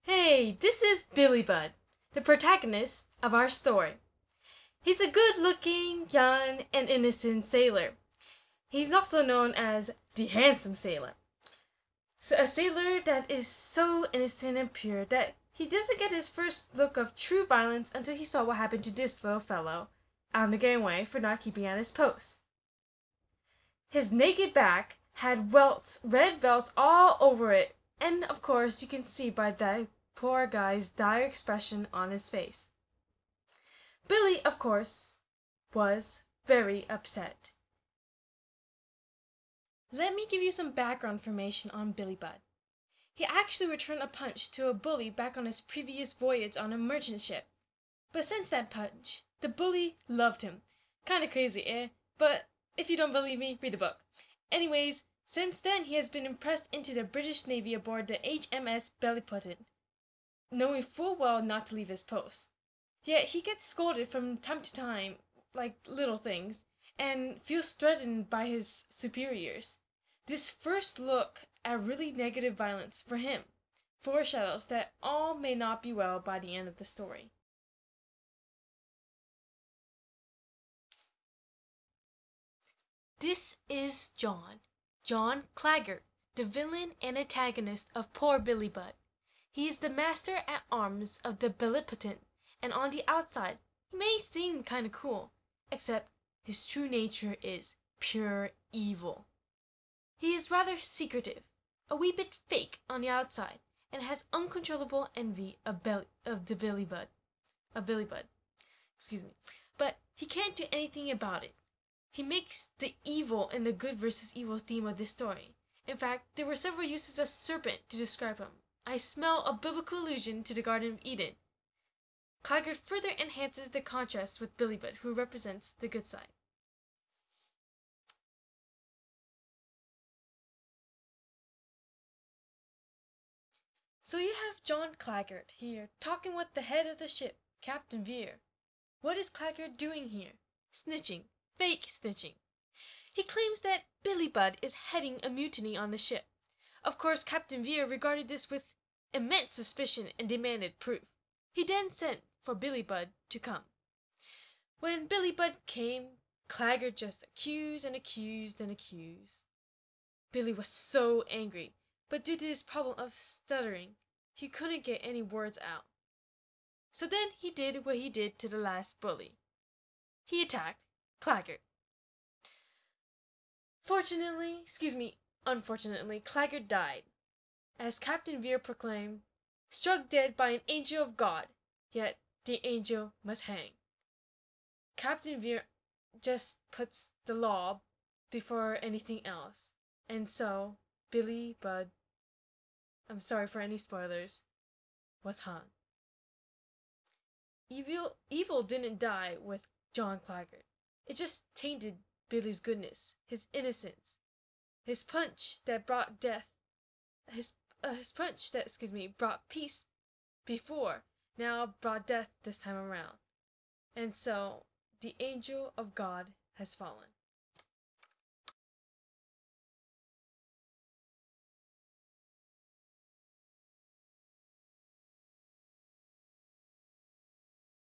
Hey, this is Billy Budd, the protagonist of our story. He's a good-looking, young, and innocent sailor. He's also known as the handsome sailor. So a sailor that is so innocent and pure that he doesn't get his first look of true violence until he saw what happened to this little fellow on the gangway for not keeping at his post. His naked back had welts, red welts all over it, and of course you can see by that poor guy's dire expression on his face. Billy, of course, was very upset. Let me give you some background information on Billy Budd. He actually returned a punch to a bully back on his previous voyage on a merchant ship. But since that punch, the bully loved him. Kinda crazy, eh? But if you don't believe me, read the book. Anyways, since then he has been impressed into the British Navy aboard the HMS Bellipotent, knowing full well not to leave his post. Yet he gets scolded from time to time, like little things, and feels threatened by his superiors. This first look at really negative violence for him foreshadows that all may not be well by the end of the story. This is John Claggart, the villain and antagonist of poor Billy Budd. He is the master at arms of the Bellipotent, and on the outside he may seem kinda cool, except his true nature is pure evil. He is rather secretive, a wee bit fake on the outside, and has uncontrollable envy of Billy Budd. Excuse me. But he can't do anything about it. He makes the evil and the good versus evil theme of this story. In fact, there were several uses of serpent to describe him. I smell a biblical allusion to the Garden of Eden. Claggart further enhances the contrast with Billy Budd, who represents the good side. So you have John Claggart here, talking with the head of the ship, Captain Vere. What is Claggart doing here? Snitching. Fake snitching. He claims that Billy Budd is heading a mutiny on the ship. Of course, Captain Vere regarded this with immense suspicion and demanded proof. He then sent for Billy Budd to come. When Billy Budd came, Claggart just accused and accused and accused. Billy was so angry, but due to his problem of stuttering, he couldn't get any words out. So then he did what he did to the last bully. He attacked Claggart. Unfortunately, Claggart died, as Captain Vere proclaimed, struck dead by an angel of God, yet the angel must hang. Captain Vere just puts the law before anything else, and so Billy Budd, I'm sorry for any spoilers, was hung. Evil didn't die with John Claggart. It just tainted Billy's goodness, his innocence. His punch that brought death, his punch that, brought peace before, now brought death this time around. And so, the angel of God has fallen.